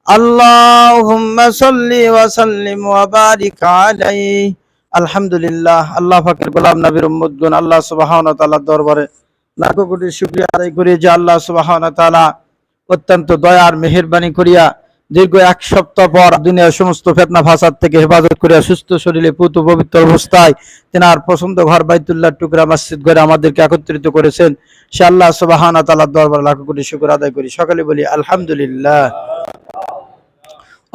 আল্লাহুম্মা সাল্লি ওয়া সাল্লিম ওয়া বারিক আলাইহি। আলহামদুলিল্লাহ, আল্লাহ পাকের গোলাম নবীর উম্মতগণ আল্লাহ সুবহানাহু ওয়া তাআলার দরবারে লাখো কোটি শুকরিয়া আদায় করি যে আল্লাহ সুবহানাহু ওয়া তাআলা অত্যন্ত দয়ার মেহেরবানি করিয়া দীর্ঘ এক সপ্তাহ পর দুনিয়ার সমস্ত ফিতনা ফাসাদ থেকে হেফাজত করিয়া সুস্থ শরীরে পুত পবিত্র অবস্থায় তেনার পছন্দ ঘর বাইতুল্লাহর টুকরা মসজিদ ঘরে আমাদেরকে একত্রিত করেছেন। সে আল্লাহ সুবহানাহু ওয়া তাআলার দরবারে লাখো কোটি শুকর আদায় করি। সকলে বলি আলহামদুলিল্লাহ।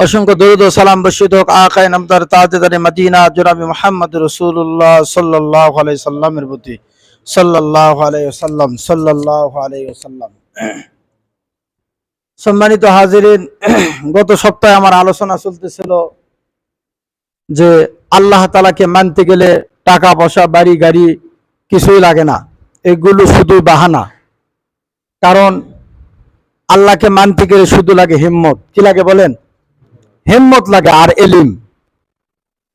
অসংখ্য দরুদ ও সালাম বর্ষিত হোক আকায়ে নামদার তাজদারে মদিনা জনাবে মুহাম্মদ রাসূলুল্লাহ সাল্লাল্লাহু আলাইহি সাল্লামের প্রতি সাল্লাল্লাহু আলাইহি ওয়াসাল্লাম সাল্লাল্লাহু আলাইহি ওয়াসাল্লাম। সম্মানিত হাজিরিন, গত সপ্তাহে আমার আলোচনা চলতেছিল যে আল্লাহ তাআলাকে মানতে গেলে টাকা পয়সা বাড়ি গাড়ি কিছুই লাগে না, এগুলো শুধু বাহানা। কারণ আল্লাহকে মানতে গেলে শুধু লাগে হিম্মত। কি লাগে বলেন? হিম্মত লাগে আর এলিম।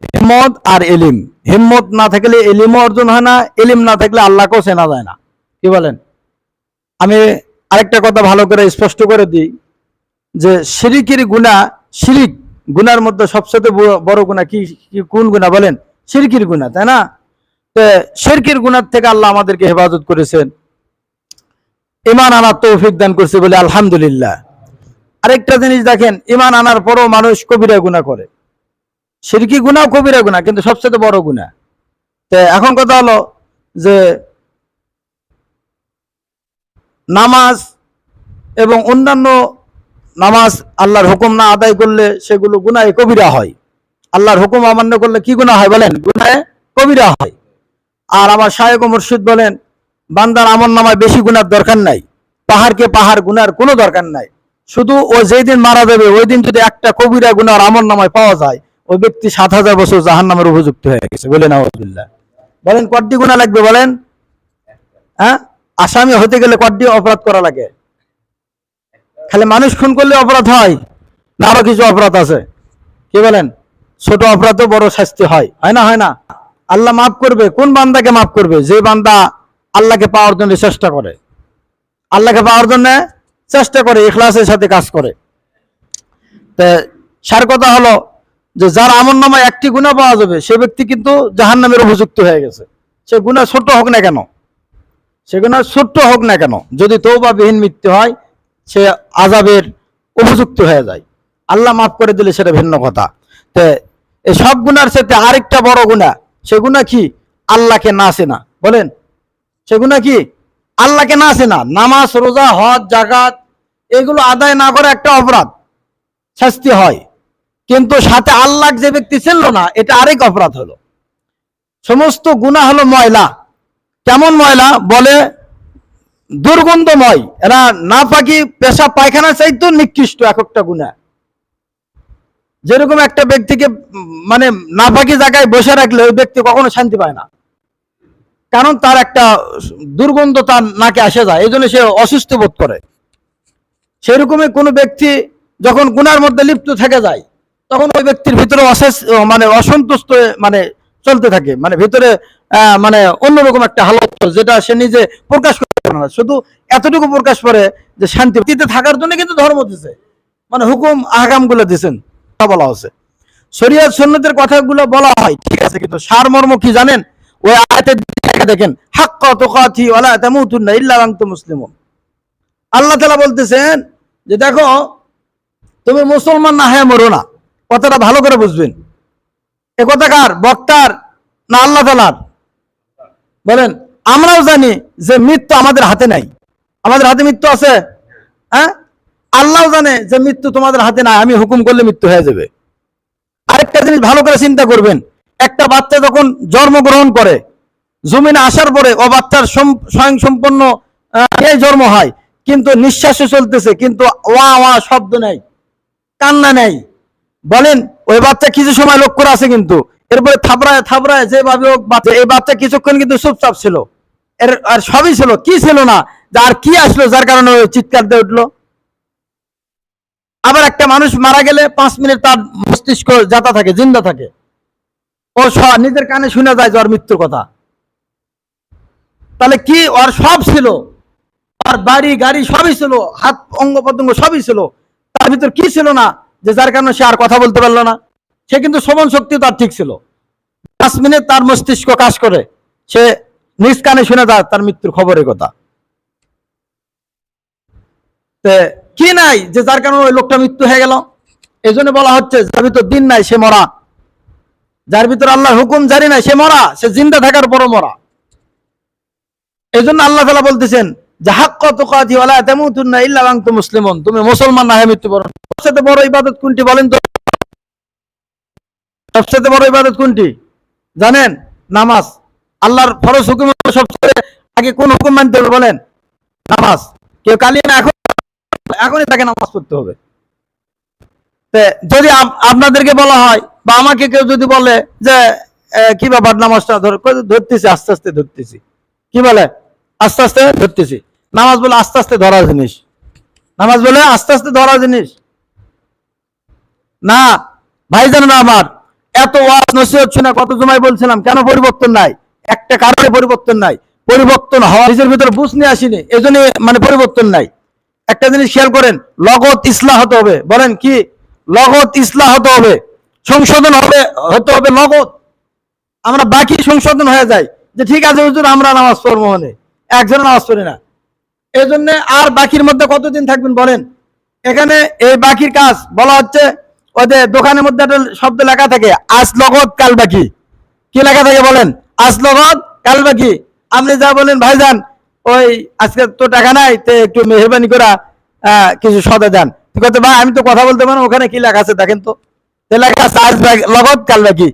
হিম্মত আর এলিম। হিম্মত না থাকলে এলিমও অর্জন হয় না, এলিম না থাকলে আল্লাহকেও চেনা যায় না। কি বলেন? আমি আরেকটা কথা ভালো করে স্পষ্ট করে দিই যে শিরিকের গুনাহ, শিরিক গুনার মধ্যে সবচেয়ে বড় গুনাহ কি? কোন গুনাহ বলেন? শিরকির গুনাহ, তাই না? তো শিরকির গুনাহ থেকে আল্লাহ আমাদেরকে হেফাজত করেছেন, ঈমান আনার তৌফিক দান করেছে বলে আলহামদুলিল্লাহ। আরেকটা জিনিস দেখেন, ঈমান আনার পরও মানুষ কবিরা গুনাহ করে। শিরকি গুনাহ কবিরা গুনাহ, কিন্তু সবচেয়ে বড় গুনাহ। তো এখন কথা হলো যে নামাজ এবং অন্যান্য নামাজ আল্লাহর হুকুম না আদায় করলে সেগুলো গুনাহে কবিরা হয়। আল্লাহর হুকুম অমান্য করলে কি গুনাহ হয় বলেন? গুনাহে কবিরা হয়। আর আমার শায়েখ ও মুর্শিদ বলেন, বান্দার আমলনামায় বেশি গুনার দরকার নাই, পাহাড়কে পাহাড় গুনার কোনো দরকার নাই। শুধু ও যেই দিন মারা যাবে ওই দিন যদি একটা কবিরা গুনার আমলনামায় পাওয়া যায়, ওই ব্যক্তি ৭,০০০ বছর জাহান্নামের উপযুক্ত হয়ে গেছে। বলেন আউযুবিল্লাহ। বলেন কয়টি গুনাহ লাগবে বলেন? হ্যাঁ, আসামি হতে গেলে কয়টি অপরাধ করা লাগে? খালি মানুষ খুন করলে অপরাধ হয় না, আরো কিছু অপরাধ আছে? কি বলেন? ছোট অপরাধও বড় শাস্তি হয়, হয় না? হয় না? আল্লাহ মাফ করবে কোন বান্দাকে? মাফ করবে যে বান্দা আল্লাহকে পাওয়ার জন্য চেষ্টা করে, আল্লাহকে পাওয়ার জন্য চেষ্টা করে, ইখলাসের সাথে কাজ করে। তো সার কথা হলো যে যার আমলনামায় একটি গুনাহ পাওয়া যাবে সে ব্যক্তি কিন্তু জাহান্নামের উপযুক্ত হয়ে গেছে। সে গুনাহ ছোট হোক না কেন, সে গুনাহ ছোট্ট হোক না কেন, যদি তওবাবিহীন মৃত্যু হয় সে আযাবের উপযুক্ত হয়ে যায়। আল্লাহ মাফ করে দিলে সেটা ভিন্ন কথা। তো এই সব গুনার সাথে আরেকটা বড় গুনাহ, সে গুনাহ কি? আল্লাহকে না চেনা। বলেন সে গুনাহ কি? আল্লাহকে না চেনা। নামাজ রোজা হজ যাকাত এগুলো আদায় না করে একটা অপরাধ, শাস্তি হয়, কিন্তু সাথে আল্লাহ যে ব্যক্তি চিনল না, এটা আরেক অপরাধ হলো। সমস্ত গুনাহ হলো ময়লা। কেমন ময়লা? বলে দুর্গন্ধময়। এরা নাপাকি পেশাব পায়খানা চাইতো নিকৃষ্ট এক একটা গুনাহ। যেরকম একটা ব্যক্তিকে মানে নাপাকি জায়গায় বসে রাখলে ওই ব্যক্তি কখনো শান্তি পায় না, কারণ তার একটা দুর্গন্ধ তার নাকে আসে যায়, এই জন্য সে অসুস্থ বোধ করে। সেরকমই কোনো ব্যক্তি যখন গুনার মধ্যে লিপ্ত থেকে যায়, তখন ওই ব্যক্তির ভিতরে মানে অসন্তুষ্ট মানে চলতে থাকে, মানে ভিতরে মানে অন্যরকম একটা হালত, যেটা সে নিজে প্রকাশ করতে পারে না। শুধু এতটুকু প্রকাশ করে যে শান্তিতে থাকার জন্য কিন্তু ধর্ম দিছে, মানে হুকুম আহকাম গুলো দিচ্ছেন, তা বলা হচ্ছে। শরীয়ত সুন্নতের কথাগুলো বলা হয় ঠিক আছে, কিন্তু সারমর্ম কি জানেন? ওই আয়াতের দিকে দেখেন, হাক্কা তুকাতি ওয়ালা তামুতুন্না ইল্লা ওয়া আনতুম মুসলিমুন। আল্লাহ তাআলা বলতেছেন যে দেখো, তুমি মুসলমান না হয়ে মরো না। কথাটা ভালো করে বুঝবেন। এ কথা কার? বক্তার না আল্লাহ তাআলার? বলেন। আমরাও জানি যে মৃত্যু আমাদের হাতে নাই। আমাদের হাতে মৃত্যু আছে? হ্যাঁ, আল্লাহও জানে যে মৃত্যু তোমাদের হাতে নাই, আমি হুকুম করলে মৃত্যু হয়ে যাবে। আরেকটা জিনিস ভালো করে চিন্তা করবেন, একটা বাচ্চা যখন জন্মগ্রহণ করে, জমিনে আসার পরে ও বাচ্চার স্বয়ং সম্পন্ন জন্ম হয়, কিন্তু নিঃশ্বাসে চলতেছে, কিন্তু ওয়া ওয়া শব্দ নেই, কান্না নেই। বলেন ওই বাচ্চা কিছু সময় লক্ষ্য আছে, কিন্তু এরপরে থাবড়ায় থাবড়ায় যেভাবে হোক বাচ্চা, এই বাচ্চা কিছুক্ষণ কিন্তু চুপচাপ ছিল, এর আর সবই ছিল। কি ছিল না? আর কি আসলো যার কারণে চিৎকার দিয়ে উঠলো? আবার একটা মানুষ মারা গেলে 5 মিনিট তার মস্তিষ্ক জাতা থাকে, জিন্দা থাকে, ও নিজের কানে শুনে যায় যে ওর মৃত্যুর কথা। তাহলে কি ওর সব ছিল, আর বাড়ি গাড়ি সবই ছিল, হাত অঙ্গ প্রত্যঙ্গ সবই ছিল, তার ভিতর কি ছিল না? যে যার কারণে সে আর কথা বলতে পারলো না। সে কিন্তু শ্রবণ শক্তি তার ঠিক ছিল, 5 মিনিট তার মস্তিষ্ক কাজ করে, সে নিজ কানে শুনে তার মৃত্যুর খবরের কথা। কি নাই যে যার কারণে ওই লোকটা মৃত্যু হয়ে গেল। এই জন্য বলা হচ্ছে যার ভিতর দিন নাই সে মরা, যার ভিতর আল্লাহর হুকুম জারি নাই সে মরা, সে জিন্দা থাকার পরও মরা। এই জন্য আল্লাহ তাআলা বলতেছেন যে হাক্কা তুকাতি ওয়ালা তামুতুন্না ইল্লা ওয়া আনতুম মুসলিমুন, তুমি মুসলমান না হয়ে মৃত্যুবরণ। সবচেয়ে বড় ইবাদত কোনটি বলেন তো? সবচেয়ে বড় ইবাদত কোনটি জানেন? নামাজ। আল্লাহর ফরজ হুকুম সবচেয়ে আগে কোন হুকুম মানতে হবে বলেন? নামাজ। কেউ কালিমা এখনই তাকে নামাজ পড়তে হবে। যদি আপনাদেরকে বলা হয় বা আমাকে কেউ যদি বলে যে কি ব্যাপার নামাজটা ধরতেছি, আস্তে আস্তে ধরতেছি, কি বলে? আস্তে আস্তে ধরতেছি। নামাজ বলে আস্তে আস্তে ধরা জিনিস, নামাজ বলে আস্তে আস্তে ধরা জিনিস না। ভাইজানেরা আমার, এত ওয়াজ নসিহত শুনে কত জমায় বলছিলাম কেন পরিবর্তন নাই? একটা কারণে পরিবর্তন নাই, পরিবর্তন হয় নিজের ভিতরে বুঝ নিয়ে আসিনি, এজন্য মানে পরিবর্তন নাই। একটা জিনিস খেয়াল করেন, লগত ইসলাহ হতে হবে। বলেন কি? লগত ইসলাহ হতে হবে, সংশোধন হতে হবে লগত। আমরা বাকি সংশোধন হয়ে যায় যে ঠিক আছে হুজুর আমরা নামাজ পড়বো, মানে একজন নামাজ পড়ি না, এই জন্য আর বাকির মধ্যে কতদিন থাকবেন বলেন? এখানে এই বাকির কাজ বলা হচ্ছে, ওদের দোকানের মধ্যে একটা শব্দ লেখা থাকে আজ লগত কাল বাকি। কি লেখা থাকে বলেন? আজ লগত কাল বাকি। আপনি যা বলেন ভাইজান ওই আজকে তো টাকা নাই, তো একটু মেহরবানি করে কিছু সদা দেন। ঠিক আছে ভাই, আমি তো কথা বলতে পারবো, ওখানে কি লেখা আছে দেখেন তো। লেখা আছে আজ লগত কাল বাকি।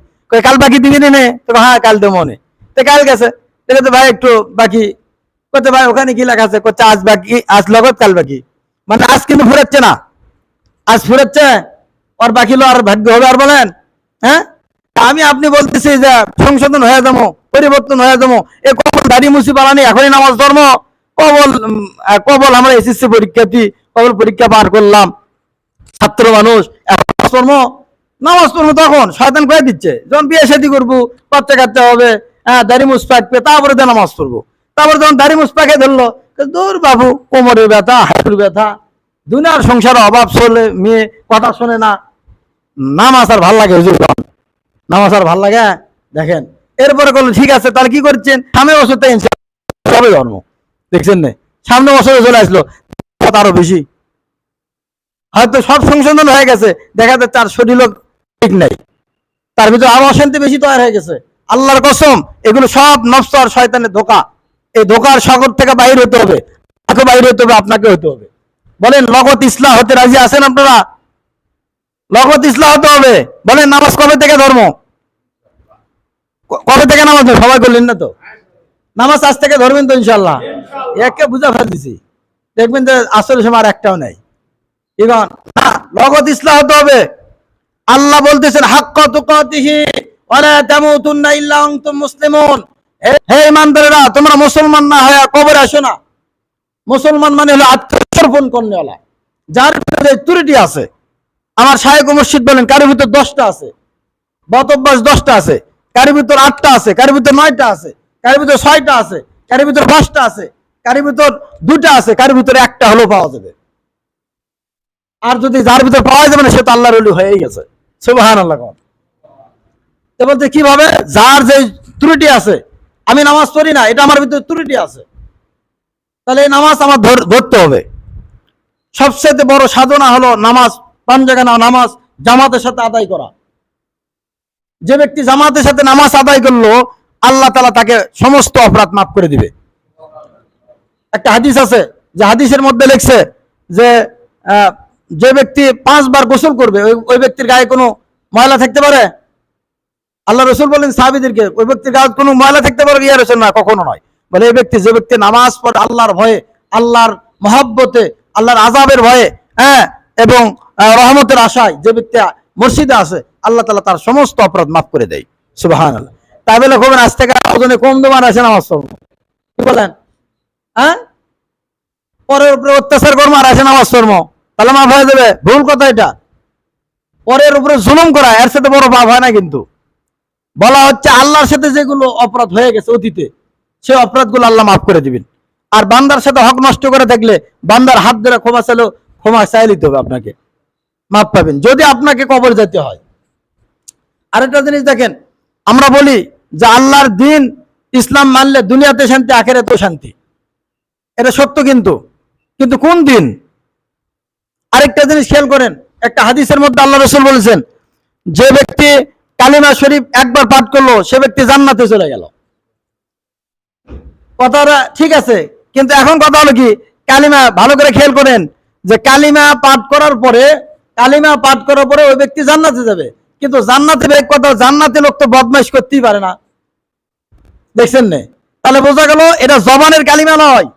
কাল বাকি দিবি নে? তো হ্যাঁ কাল দেবো মনে। তো কাল গেছে, ঠিক আছে ভাই একটু বাকি করতে ভাই, ওখানে কি লেখা আছে? করছে আজ বাকি, আজ লগত কাল বাকি। মানে আজ কিন্তু ফুরাচ্ছে না, আজ ফুরাচ্ছে আর বাকি লো আর ভাগ্য হবে। আর বলেন হ্যাঁ, আমি আপনি বলতেছি যে সংশোধন হয়ে যাবো, পরিবর্তন হয়ে যাবো। এ কবল দাড়ি মুসি বানানি এখনই নামাজ ধর্ম, কবল আমরা এসএসসি পরীক্ষার্থী, কবল পরীক্ষা পার করলাম, ছাত্র মানুষ, এখন নামাজ পড়বো। তখন শয়তান কয়ে দিচ্ছে যখন বিয়ে শাদী করবো, বাচ্চা কাচ্চা হবে, হ্যাঁ দাড়ি মুছ পাকবে, তারপরে তো নামাজ পড়বো। তারপরে যখন দাড়ি মুছ পাকে ধরলো, দূর বাবু কোমরের ব্যথা, হাঁটুর ব্যথা, দুনিয়ার সংসার অভাব, চলে মেয়ে কথা শোনে না, নামাজ আর ভাল লাগে হুজুর? নামাজ আর ভাল লাগে? দেখেন এরপরে করলো ঠিক আছে, তাহলে কি করছেন? সামনে বছর হবে ধর্ম, দেখছেন না? সামনে বছরে চলে আসলো আরো বেশি, হয়তো সব সংশোধন হয়ে গেছে, দেখা যাচ্ছে তার শরীরও ঠিক নাই, তার ভিতরে আরো অশান্তি বেশি তৈরি হয়ে গেছে। আল্লাহর কসম এগুলো সব নফস আর শয়তানের ধোঁকা। এই ধোঁকার সাগর থেকে বাইরে হতে হবে, তাকে বাইরে হতে হবে, আপনাকে হতে হবে। বলেন লগত ইসলাম হতে রাজি আছেন আপনারা? লগত ইসলাম হতে হবে। বলেন নামাজ কবে থেকে ধর্ম? কবে থেকে নামাজ? সবাই করলেন না তো? নামাজ আজ থেকে ধরবেন তো ইনশাল্লাহ? একে বুঝা ফেলতেছি, দেখবেন যে আসলে সময় আর একটাও নাই। লগত ইসলাম হতে হবে। আল্লাহ বলতেছেন হাক্কা তুকাতিহি ওয়ালা তামুতুন্না ইল্লা আনতুম মুসলিমুন। হে ঈমানদারেরা, তোমরা মুসলমান না হয়ে কবরে আসো না। মুসলমান মানে হলো আত্মসমর্পণ করেওয়ালা, যার ভিতরে ত্রুটি আছে। আমার শায়েখ ও মুর্শিদ বলেন কারোর ভিতর 10টা আছে, বদ অভ্যাস 10টা আছে, কারোর ভিতর 8টা আছে, কারোর ভিতর 9টা আছে, কারোর ভিতর 6টা আছে, কারোর ভিতর 5টা আছে, কারোর ভিতর 2টা আছে, কারোর ভিতরে একটা হলো পাওয়া যাবে। আর যদি যার ভিতর পাওয়া যাবে না, সে তো আল্লাহর ওলি হয়েই গেছে। সুবহানাল্লাহ। তো বলতে কিভাবে? যার যে ত্রুটি আছে, আমি নামাজ পড়ি না, এটা আমার ভিতরে ত্রুটি আছে, তাহলে এই নামাজ আমার ধরতে হবে। সবচেয়ে বড় সাধনা হলো নামাজ, 5 জায়গা নামাজ জামাতের সাথে আদায় করা। যে ব্যক্তি জামাতের সাথে নামাজ আদায় করলো, আল্লাহ তাআলা তাকে সমস্ত অপরাধ মাফ করে দিবে। একটা হাদিস আছে, যে হাদিসের মধ্যে লিখছে যে যে ব্যক্তি 5 বার গোসল করবে, ওই ব্যক্তির গায়ে কোনো ময়লা থাকতে পারে? আল্লাহ রসুল বলেন সাহাবীদেরকে, ওই ব্যক্তির গায়ে কোনো ময়লা থাকতে পারে? ইয়া রাসূল, না, কখনো নয়। বলে এই ব্যক্তি, যে ব্যক্তি নামাজ পড়ে আল্লাহর ভয়ে, আল্লাহর মহব্বতে, আল্লাহর আযাবের ভয়ে, হ্যাঁ, এবং রহমতের আশায় যে ব্যক্তি মসজিদে আসে, আল্লাহ তাআলা তার সমস্ত অপরাধ মাফ করে দেয়। সুবহানাল্লাহ। তাই বলে কবেন আজ থেকে ওজনে কম দেওয়ার আছে নামাজ পড়বো? কি বলেন? হ্যাঁ, পরের উপরে অত্যাচার করবো আর আছে নামাজ পড়বো, তাহলে মাফ হয়ে যাবে? ভুল কথা এটা। পরের উপরে জুলুম করা এর সাথে বড় পাপ হয় না। কিন্তু বলা হচ্ছে আল্লাহর সাথে যেগুলো অপরাধ হয়ে গেছে অতীতে, সেই অপরাধগুলো আল্লাহ মাফ করে দিবেন। আর বান্দার সাথে হক নষ্ট করে থাকলে বান্দার হাত ধরে ক্ষমা চাইলেও ক্ষমা চাই নিতে হবে আপনাকে। মাপ পাবেন যদি আপনাকে কবর যেতে হয়। আরেকটা জিনিস দেখেন, আমরা বলি যে আল্লাহর দিন ইসলাম মানলে দুনিয়াতে শান্তি, আখিরাতেও শান্তি। এটা সত্য, কিন্তু কিন্তু কোন দিন? আরেকটা জিনিস খেয়াল করেন, একটা হাদিসের মধ্যে আল্লাহ রাসূল বলেছেন, যে ব্যক্তি কালিমা শরীফ একবার পাঠ করলো সে ব্যক্তি জান্নাতে চলে গেল। কথাটা ঠিক আছে, কিন্তু এখন কথা হলো কি, কালিমা ভালো করে খেয়াল করেন যে কালিমা পাঠ করার পরে ওই ব্যক্তি জান্নাতে যাবে, কিন্তু জান্নাতে কথা, জান্নাতে লোক তো বদমাইশ করতেই পারে না, দেখছেন না? তাহলে বোঝা গেল এটা জবানের কালিমা নয়,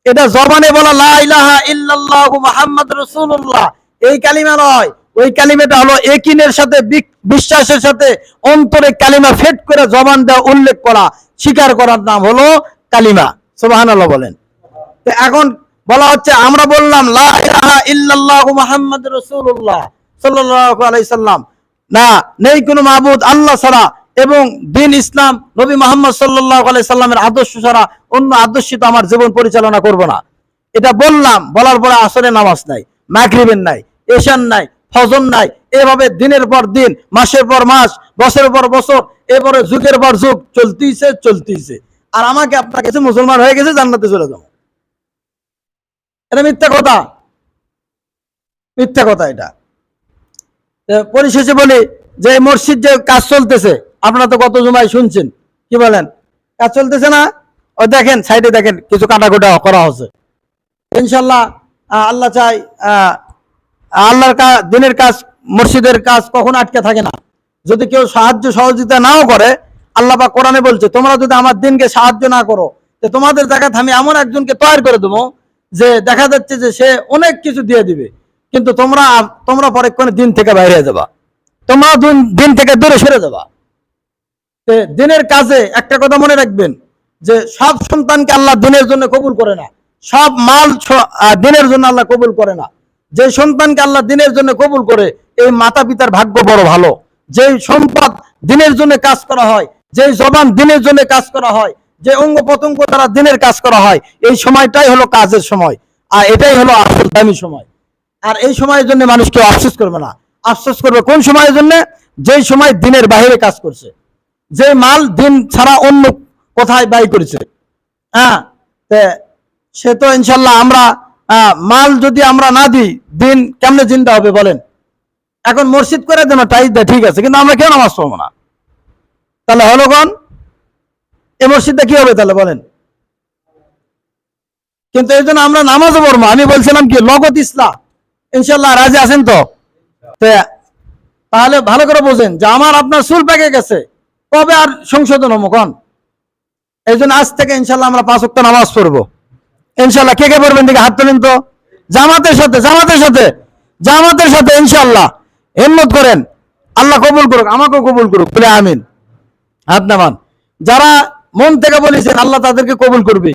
এটা জবানে বলা লা ইলাহা ইল্লাল্লাহু মুহাম্মাদুর রাসূলুল্লাহ, এই কালিমা নয়। ওই কালিমাটা হলো ইয়াকিনের সাথে, বিশ্বাসের সাথে অন্তরে কালিমা ফেট করে জবান দেওয়া, উল্লেখ করা, স্বীকার করার নাম হলো কালিমা। সুবহানাল্লাহ বলেন। তো এখন বলা হচ্ছে, আমরা বললাম লা ইলাহা ইল্লাল্লাহু মুহাম্মাদুর রাসূলুল্লাহ সাল্লাল্লাহু আলাইহি সাল্লাম, না নেই কোনো মাবুদ আল্লাহ ছাড়া, এবং দিন ইসলাম নবী মুহাম্মদ সাল্লাল্লাহু আলাইহি সাল্লামের আদর্শ ছাড়া অন্য আদর্শিত আমার জীবন পরিচালনা করব না। এটা বললাম, বলার পরে আসরে নামাজ নাই, মাগরিবের নাই, এশার নাই, ফজর নাই, এভাবে দিনের পর দিন, মাসের পর মাস, বছরের পর বছর, এরপরে যুগের পর যুগ চলতেইছে। আর আমাকে আপনার কাছে মুসলমান হয়ে গেছে, জান্নাতে চলে যাবো। এটা মিথ্যা কথা, মিথ্যা কথা। এটা পরিশেষে বলি যে মসজিদ যে কাজ চলতেছে, আপনারা তো গত জুমায় শুনছেন, কি বলেন, কাজ চলতেছে না? ওই দেখেন সাইডে দেখেন কিছু কাটাকুটা করা হচ্ছে। ইনশাল্লাহ আল্লাহ চাই, আল্লাহর দিনের কাজ, মসজিদের কাজ কখনো আটকে থাকে না। যদি কেউ সাহায্য সহযোগিতা নাও করে, আল্লাহ পাক কোরআনে বলছে, তোমরা যদি আমার দিনকে সাহায্য না করো, তো তোমাদের জায়গাতে আমি এমন একজনকে তৈরি করে দেবো যে দেখা যাচ্ছে যে সে অনেক কিছু দিয়ে দিবে, কিন্তু তোমরা পরে দিন থেকে বাইরে যাবা, তোমরা দিন থেকে দূরে সরে যাবা। দিনের কাজে একটা কথা মনে রাখবেন, যে সব সন্তানকে আল্লাহ দিনের জন্য কবুল করে না, সব মাল দিনের জন্য আল্লাহ কবুল করে না। যে সন্তানকে আল্লাহ দিনের জন্য কবুল করে, এই মাতা পিতার ভাগ্য বড় ভালো। যে সম্পদ দিনের জন্য কাজ করা হয়, যে জবান দিনের জন্য কাজ করা হয়, যে অঙ্গ প্রত্যঙ্গ দ্বারা দিনের কাজ করা হয়, এই সময়টাই হলো কাজের সময়, আর এটাই হলো আসল দামি সময়। আর এই সময়ের জন্য মানুষ কেউ আফসোস করবে না। আফসোস করবে কোন সময়ের জন্য? যেই সময় দিনের বাহিরে কাজ করছে, যে মাল দিন ছাড়া অন্য কোথায় ব্যয় করেছে। হ্যাঁ, সে তো ইনশাল্লাহ আমরা মাল যদি আমরা না দিই, দিন কেমনে জিন্দা হবে বলেন? এখন মসজিদ করে দেন, তাই ঠিক আছে, কিন্তু আমরা কেউ নামাজ পড়বো না, তাহলে হলো কোন? এই মসজিদটা কি হবে তাহলে বলেন? কিন্তু এই জন্য আমরা নামাজও পড়বো। আমি বলছিলাম কি, লগত ইসলাম, ইনশাল্লাহ রাজি আছেন তো? তাহলে ভালো করে বোঝেন যে আমার আপনার চুল পেকে গেছে, কবে আর সংশোধন হবো কোন? এই জন্য আজ থেকে ইনশাল্লাহ আমরা 5 ওয়াক্ত নামাজ পড়বো ইনশাল্লাহ। কে কে পড়বেন দিকে হাত তোলেন তো। জামাতের সাথে ইনশাল্লাহ হিম্মত করেন। আল্লাহ কবুল করুক, আমাকেও কবুল করুক, বলে আমিন। হাত নামান। যারা মন থেকে বলেছেন, আল্লাহ তাদেরকে কবুল করবে।